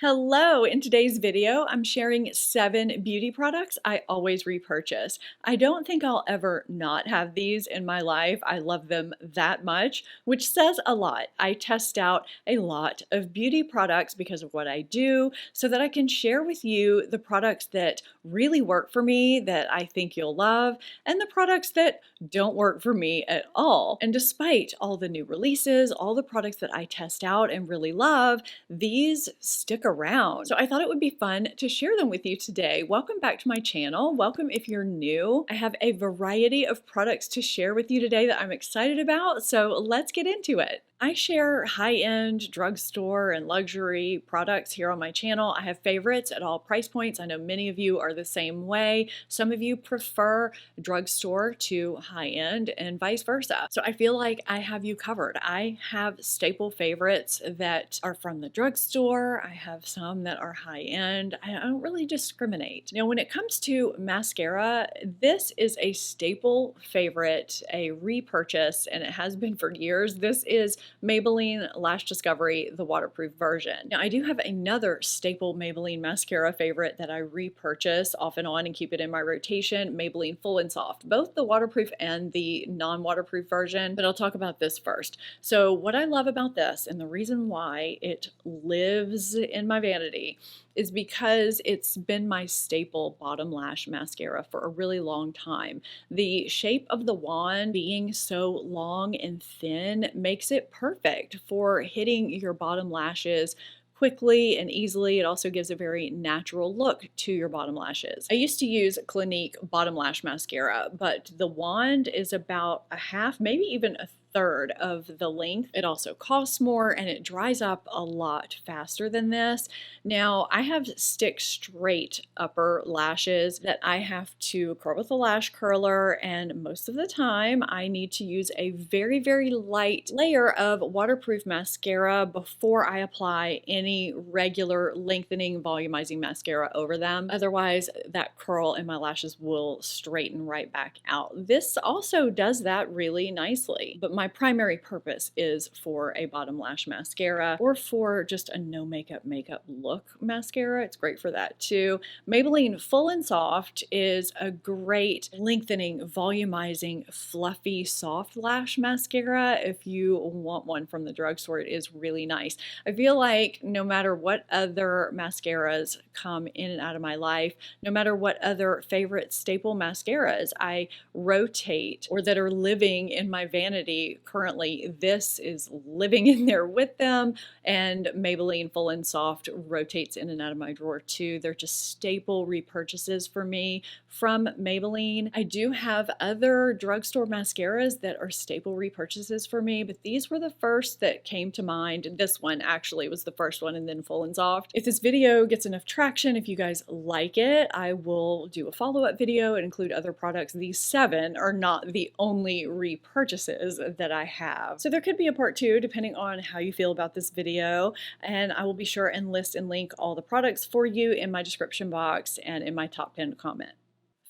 Hello! In today's video, I'm sharing 7 beauty products I always repurchase. I don't think I'll ever not have these in my life. I love them that much, which says a lot. I test out a lot of beauty products because of what I do so that I can share with you the products that really work for me that I think you'll love and the products that don't work for me at all. And despite all the new releases, all the products that I test out and really love, these stick around. So I thought it would be fun to share them with you today. Welcome back to my channel. Welcome if you're new. I have a variety of products to share with you today that I'm excited about, so let's get into it. I share high-end drugstore and luxury products here on my channel. I have favorites at all price points. I know many of you are the same way. Some of you prefer drugstore to high-end and vice versa. So I feel like I have you covered. I have staple favorites that are from the drugstore. I have some that are high-end. I don't really discriminate. Now, when it comes to mascara, this is a staple favorite, a repurchase, and it has been for years. This is Maybelline Lash Discovery, the waterproof version. Now, I do have another staple Maybelline mascara favorite that I repurchase off and on and keep it in my rotation, Maybelline Full and Soft, both the waterproof and the non-waterproof version, but I'll talk about this first. So what I love about this and the reason why it lives in my vanity is because it's been my staple bottom lash mascara for a really long time. The shape of the wand being so long and thin makes it perfect for hitting your bottom lashes quickly and easily. It also gives a very natural look to your bottom lashes. I used to use Clinique bottom lash mascara, but the wand is about a half, maybe even a third of the length. It also costs more and it dries up a lot faster than this. Now, I have stick straight upper lashes that I have to curl with a lash curler, and most of the time I need to use a very, very light layer of waterproof mascara before I apply any regular lengthening, volumizing mascara over them. Otherwise, that curl in my lashes will straighten right back out. This also does that really nicely, but my primary purpose is for a bottom lash mascara or for just a no makeup look mascara. It's great for that too. Maybelline Full and Soft is a great lengthening, volumizing, fluffy, soft lash mascara. If you want one from the drugstore, it is really nice. I feel like no matter what other mascaras come in and out of my life, no matter what other favorite staple mascaras I rotate or that are living in my vanity currently, this is living in there with them, and Maybelline Full and Soft rotates in and out of my drawer too. They're just staple repurchases for me from Maybelline. I do have other drugstore mascaras that are staple repurchases for me, but these were the first that came to mind. This one actually was the first one, and then Full and Soft. If this video gets enough traction, if you guys like it, I will do a follow-up video and include other products. These 7 are not the only repurchases that I have. So there could be a part 2 depending on how you feel about this video, and I will be sure and list and link all the products for you in my description box and in my top pinned comment.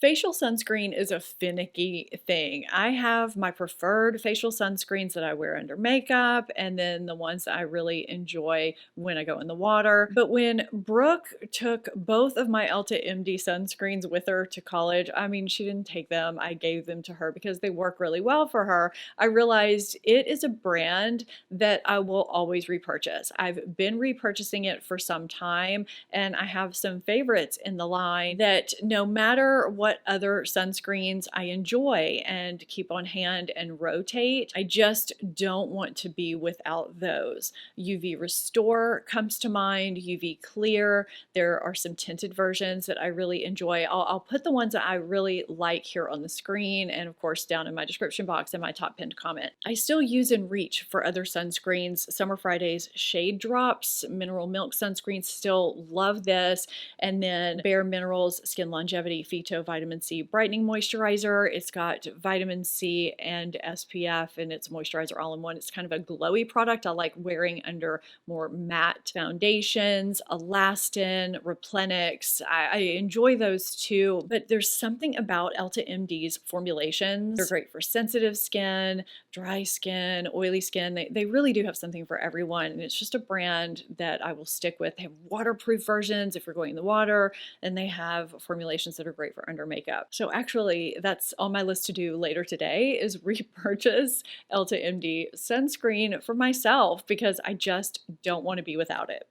Facial sunscreen is a finicky thing. I have my preferred facial sunscreens that I wear under makeup, and then the ones that I really enjoy when I go in the water. But when Brooke took both of my Elta MD sunscreens with her to college, I mean, she didn't take them. I gave them to her because they work really well for her. I realized it is a brand that I will always repurchase. I've been repurchasing it for some time, and I have some favorites in the line that no matter what other sunscreens I enjoy and keep on hand and rotate, I just don't want to be without those. UV Restore comes to mind, UV Clear. There are some tinted versions that I really enjoy. I'll put the ones that I really like here on the screen and of course down in my description box and my top pinned comment. I still use and reach for other sunscreens. Summer Fridays Shade Drops, Mineral Milk sunscreen, still love this. And then Bare Minerals Skin Longevity Phyto Vitamin vitamin C brightening moisturizer. It's got vitamin C and SPF, and it's moisturizer all in one. It's kind of a glowy product I like wearing under more matte foundations. Elastin, Replenix, I enjoy those too, but there's something about Elta MD's formulations. They're great for sensitive skin, dry skin, oily skin. They really do have something for everyone, and it's just a brand that I will stick with. They have waterproof versions if you're going in the water, and they have formulations that are great for under makeup. So actually, that's on my list to do later today is repurchase Elta MD sunscreen for myself because I just don't want to be without it.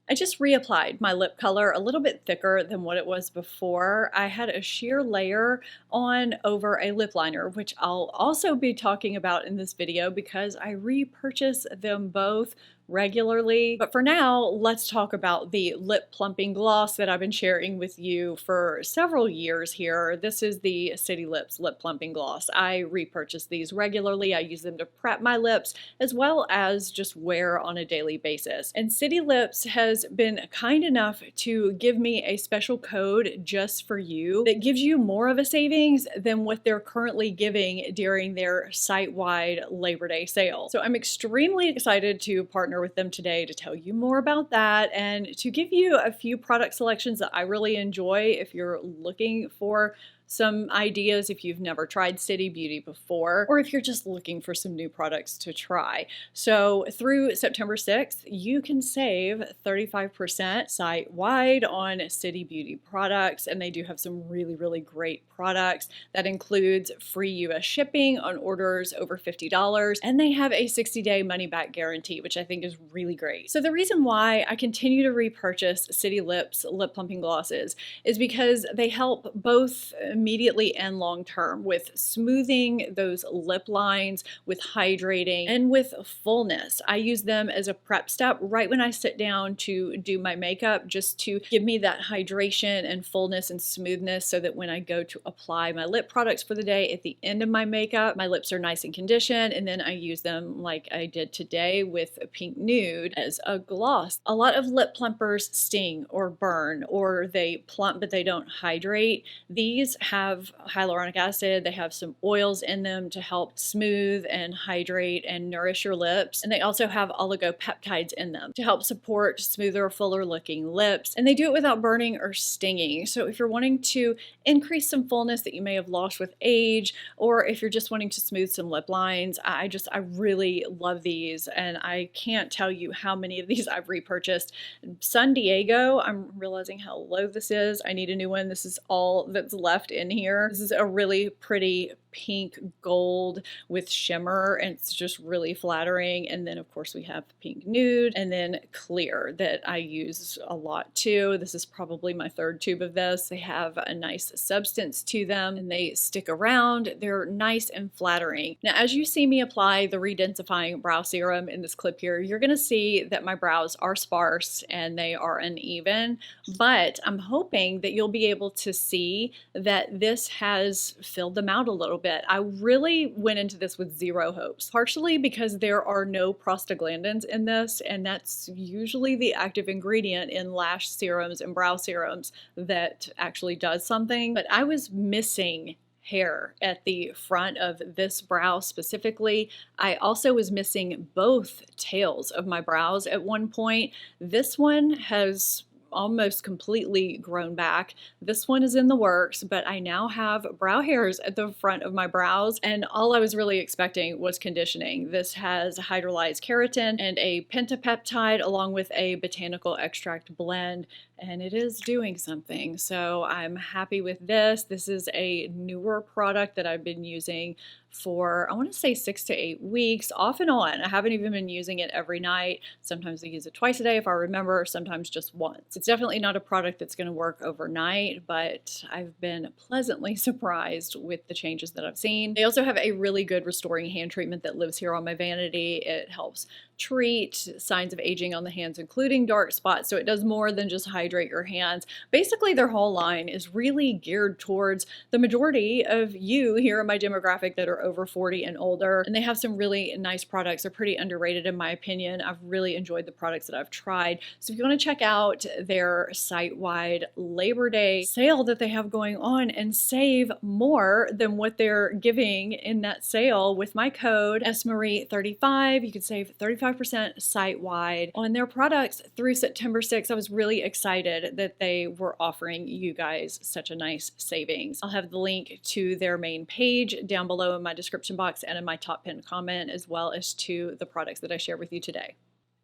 I just reapplied my lip color a little bit thicker than what it was before. I had a sheer layer on over a lip liner, which I'll also be talking about in this video because I repurchase them both regularly. But for now, let's talk about the lip plumping gloss that I've been sharing with you for several years here. This is the City Lips lip plumping gloss. I repurchase these regularly. I use them to prep my lips as well as just wear on a daily basis. And City Lips has been kind enough to give me a special code just for you that gives you more of a savings than what they're currently giving during their site-wide Labor Day sale. So I'm extremely excited to partner with them today to tell you more about that and to give you a few product selections that I really enjoy if you're looking for some ideas if you've never tried City Beauty before, or if you're just looking for some new products to try. So through September 6th, you can save 35% site-wide on City Beauty products, and they do have some really, really great products. That includes free US shipping on orders over $50, and they have a 60-day money-back guarantee, which I think is really great. So the reason why I continue to repurchase City Lips lip plumping glosses is because they help both immediately and long term with smoothing those lip lines, with hydrating, and with fullness. I use them as a prep step right when I sit down to do my makeup, just to give me that hydration and fullness and smoothness so that when I go to apply my lip products for the day at the end of my makeup, my lips are nice and conditioned, and then I use them like I did today with a pink nude as a gloss. A lot of lip plumpers sting or burn, or they plump but they don't hydrate. These have hyaluronic acid, they have some oils in them to help smooth and hydrate and nourish your lips, and they also have oligopeptides in them to help support smoother, fuller looking lips, and they do it without burning or stinging. So if you're wanting to increase some fullness that you may have lost with age, or if you're just wanting to smooth some lip lines, I really love these, and I can't tell you how many of these I've repurchased. San Diego, I'm realizing how low this is. I need a new one. This is all that's left in here. This is a really pretty pink gold with shimmer, and it's just really flattering. And then of course we have pink nude and then clear that I use a lot too. This is probably my third tube of this. They have a nice substance to them and they stick around. They're nice and flattering. Now as you see me apply the Redensifying brow serum in this clip here, you're gonna see that my brows are sparse and they are uneven, but I'm hoping that you'll be able to see that this has filled them out a little bit. I really went into this with zero hopes, partially because there are no prostaglandins in this, and that's usually the active ingredient in lash serums and brow serums that actually does something, but I was missing hair at the front of this brow specifically. I also was missing both tails of my brows at one point. This one has almost completely grown back. This one is in the works, but I now have brow hairs at the front of my brows, and all I was really expecting was conditioning. This has hydrolyzed keratin and a pentapeptide along with a botanical extract blend, and it is doing something. So I'm happy with this. This is a newer product that I've been using for, I want to say 6 to 8 weeks, off and on. I haven't even been using it every night. Sometimes I use it twice a day if I remember, sometimes just once. It's definitely not a product that's going to work overnight, but I've been pleasantly surprised with the changes that I've seen. They also have a really good restoring hand treatment that lives here on my vanity. It helps treat signs of aging on the hands, including dark spots. So it does more than just hydrate your hands. Basically, their whole line is really geared towards the majority of you here in my demographic that are over 40 and older. And they have some really nice products. They're pretty underrated in my opinion. I've really enjoyed the products that I've tried. So if you want to check out their site-wide Labor Day sale that they have going on and save more than what they're giving in that sale with my code SMarie35, you could save 35% site-wide on their products through September 6th. I was really excited that they were offering you guys such a nice savings. I'll have the link to their main page down below in my description box and in my top pinned comment, as well as to the products that I share with you today.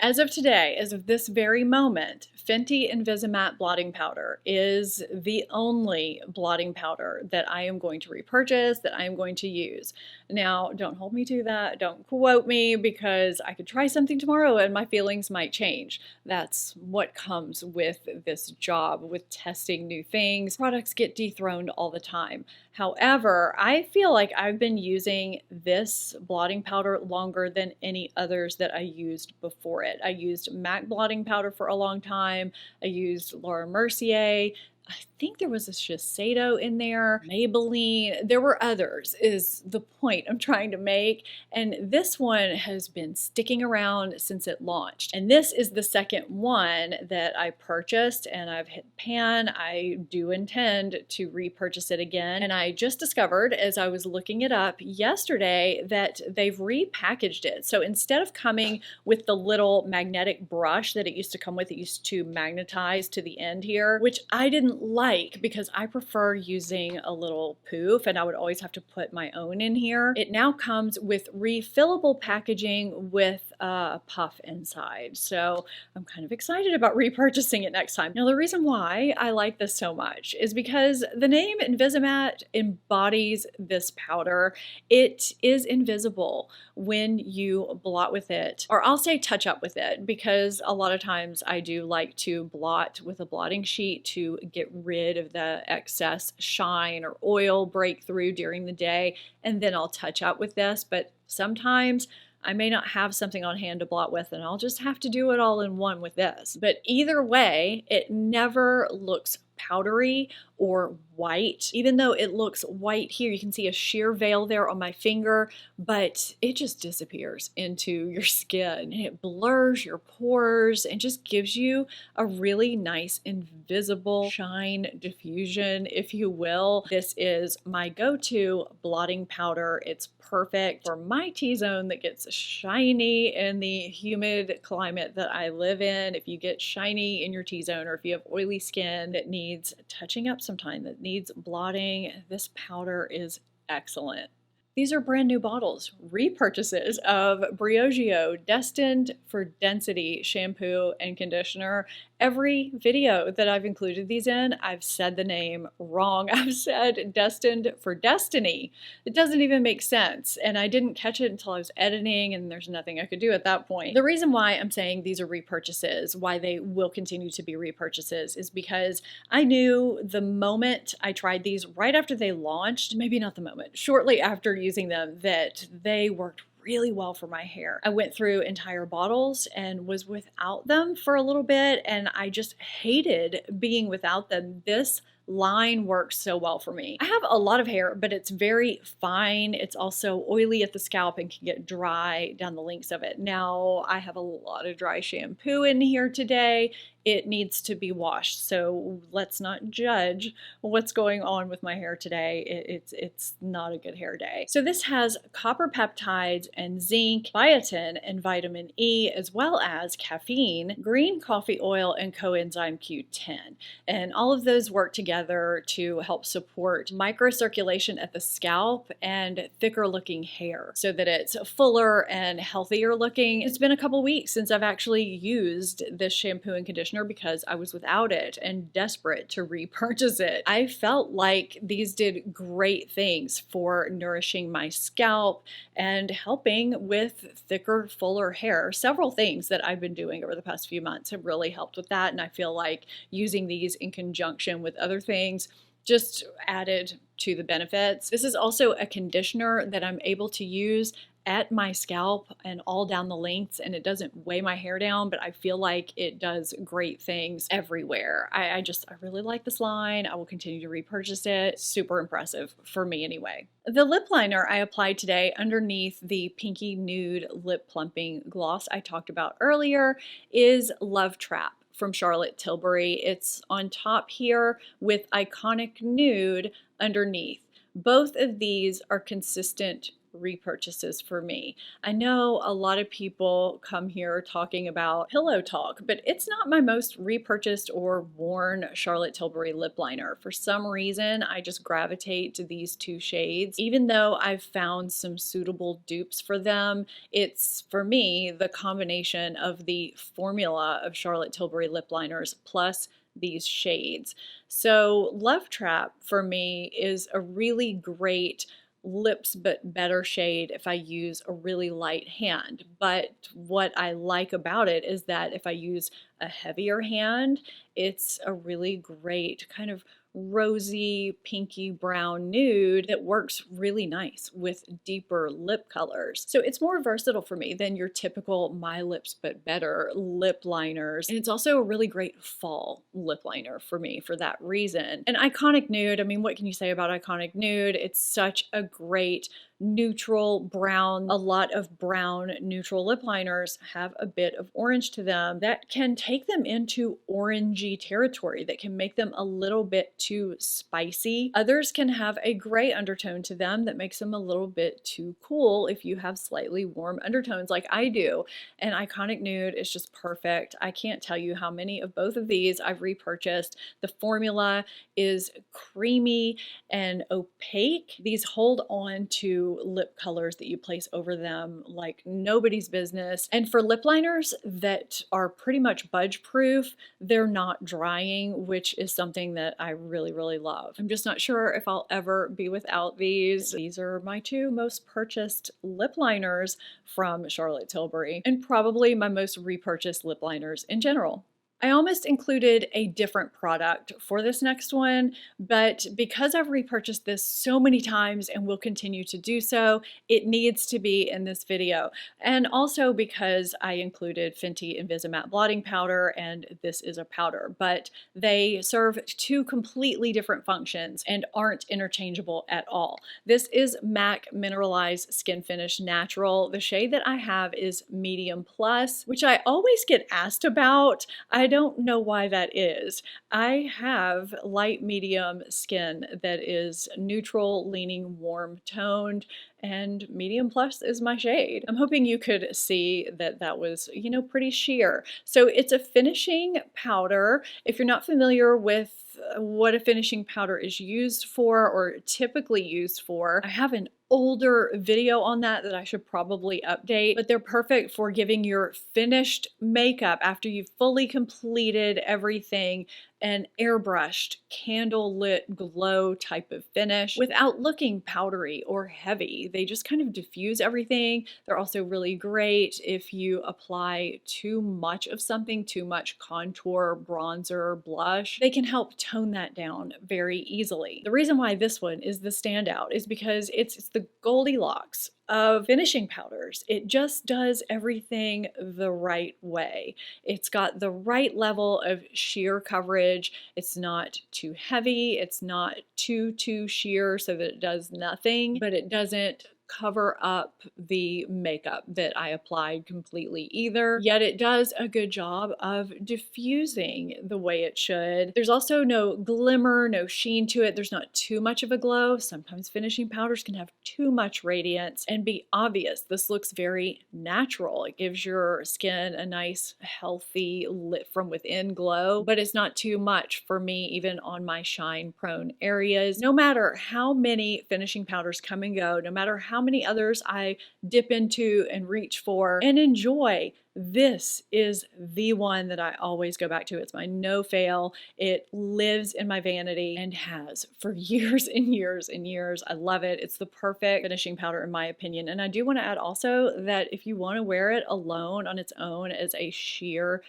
As of today, as of this very moment, Fenty Invisimatte blotting powder is the only blotting powder that I am going to repurchase, that I am going to use. Now, don't hold me to that. Don't quote me, because I could try something tomorrow and my feelings might change. That's what comes with this job, with testing new things. Products get dethroned all the time. However, I feel like I've been using this blotting powder longer than any others that I used before it. I used MAC blotting powder for a long time. I used Laura Mercier. I think there was a Shiseido in there, Maybelline. There were others, is the point I'm trying to make. And this one has been sticking around since it launched. And this is the second one that I purchased, and I've hit pan. I do intend to repurchase it again. And I just discovered, as I was looking it up yesterday, that they've repackaged it. So instead of coming with the little magnetic brush that it used to come with, it used to magnetize to the end here, which I didn't like because I prefer using a little poof and I would always have to put my own in here. It now comes with refillable packaging with a puff inside. So I'm kind of excited about repurchasing it next time. Now, the reason why I like this so much is because the name Invisimatte embodies this powder. It is invisible when you blot with it, or I'll say touch up with it, because a lot of times I do like to blot with a blotting sheet to get rid of the excess shine or oil breakthrough during the day, and then I'll touch up with this. But sometimes I may not have something on hand to blot with, and I'll just have to do it all in one with this. But either way, it never looks powdery or white. Even though it looks white here, you can see a sheer veil there on my finger, but it just disappears into your skin. It blurs your pores and just gives you a really nice invisible shine diffusion, if you will. This is my go-to blotting powder. It's perfect for my T-zone that gets shiny in the humid climate that I live in. If you get shiny in your T-zone, or if you have oily skin that needs touching up sometime, that needs blotting, this powder is excellent. These are brand new bottles, repurchases of Briogeo Destined for Density shampoo and conditioner. Every video that I've included these in, I've said the name wrong. I've said Destined for Destiny. It doesn't even make sense, and I didn't catch it until I was editing, and there's nothing I could do at that point. The reason why I'm saying these are repurchases, why they will continue to be repurchases, is because I knew the moment I tried these, right after they launched, maybe not the moment, shortly after using them, that they worked really well for my hair. I went through entire bottles and was without them for a little bit, and I just hated being without them. This line works so well for me. I have a lot of hair, but it's very fine. It's also oily at the scalp and can get dry down the links of it. Now, I have a lot of dry shampoo in here today. It needs to be washed, so let's not judge what's going on with my hair today. It's not a good hair day. So this has copper peptides and zinc, biotin and vitamin E, as well as caffeine, green coffee oil, and coenzyme Q10. And all of those work together to help support microcirculation at the scalp and thicker looking hair so that it's fuller and healthier looking. It's been a couple weeks since I've actually used this shampoo and conditioner because I was without it and desperate to repurchase it. I felt like these did great things for nourishing my scalp and helping with thicker, fuller hair. Several things that I've been doing over the past few months have really helped with that, and I feel like using these in conjunction with other things just added to the benefits. This is also a conditioner that I'm able to use at my scalp and all down the lengths, and it doesn't weigh my hair down, but I feel like it does great things everywhere. I really like this line. I will continue to repurchase it. Super impressive for me anyway. The lip liner I applied today underneath the Pinky Nude Lip Plumping Gloss I talked about earlier is Love Trap from Charlotte Tilbury. It's on top here with Iconic Nude underneath. Both of these are consistent repurchases for me. I know a lot of people come here talking about pillow talk, but it's not my most repurchased or worn Charlotte Tilbury lip liner. For some reason, I just gravitate to these two shades. Even though I've found some suitable dupes for them, it's, for me, the combination of the formula of Charlotte Tilbury lip liners plus these shades. So Love Trap for me is a really great lips but better shade if I use a really light hand. But what I like about it is that if I use a heavier hand, it's a really great kind of rosy pinky brown nude that works really nice with deeper lip colors. So it's more versatile for me than your typical My Lips But Better lip liners. And it's also a really great fall lip liner for me for that reason. And Iconic Nude, I mean, what can you say about Iconic Nude? It's such a great neutral brown. A lot of brown neutral lip liners have a bit of orange to them that can take them into orangey territory, that can make them a little bit too spicy. Others can have a gray undertone to them that makes them a little bit too cool if you have slightly warm undertones like I do. And Iconic Nude is just perfect. I can't tell you how many of both of these I've repurchased. The formula is creamy and opaque. These hold on to lip colors that you place over them like nobody's business. And for lip liners that are pretty much budge proof, they're not drying, which is something that I really, really love. I'm just not sure if I'll ever be without these. These are my two most purchased lip liners from Charlotte Tilbury, and probably my most repurchased lip liners in general. I almost included a different product for this next one, but because I've repurchased this so many times and will continue to do so, it needs to be in this video. And also because I included Fenty Invisimatte blotting powder, and this is a powder, but they serve two completely different functions and aren't interchangeable at all. This is MAC Mineralized Skin Finish Natural. The shade that I have is Medium Plus, which I always get asked about. I don't know why that is. I have light medium skin that is neutral, leaning warm toned, and Medium Plus is my shade. I'm hoping you could see that that was, pretty sheer. So it's a finishing powder. If you're not familiar with what a finishing powder is used for or typically used for, I have an older video on that I should probably update, but they're perfect for giving your finished makeup after you've fully completed everything an airbrushed, candle-lit glow type of finish without looking powdery or heavy. They just kind of diffuse everything. They're also really great if you apply too much of something, too much contour, bronzer, blush. They can help tone that down very easily. The reason why this one is the standout is because it's the Goldilocks of finishing powders. It just does everything the right way. It's got the right level of sheer coverage. It's not too heavy. It's not too sheer so that it does nothing, but it doesn't cover up the makeup that I applied completely either, yet it does a good job of diffusing the way it should. There's also no glimmer, no sheen to it. There's not too much of a glow. Sometimes finishing powders can have too much radiance and be obvious. This looks very natural. It gives your skin a nice, healthy, lit from within glow, but it's not too much for me, even on my shine prone areas. No matter how many finishing powders come and go, no matter how how many others I dip into and reach for and enjoy. This is the one that I always go back to. It's my no fail. It lives in my vanity and has for years and years and years. I love it. It's the perfect finishing powder in my opinion. And I do want to add also that if you want to wear it alone on its own as a sheer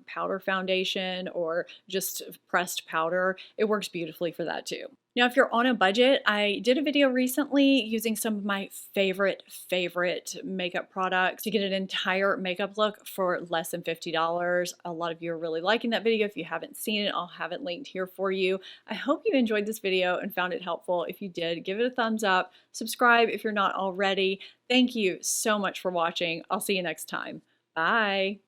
powder foundation or just pressed powder, it works beautifully for that too. Now, if you're on a budget, I did a video recently using some of my favorite makeup products to get an entire makeup look for less than $50. A lot of you are really liking that video. If you haven't seen it, I'll have it linked here for you. I hope you enjoyed this video and found it helpful. If you did, give it a thumbs up, subscribe if you're not already. Thank you so much for watching. I'll see you next time. Bye.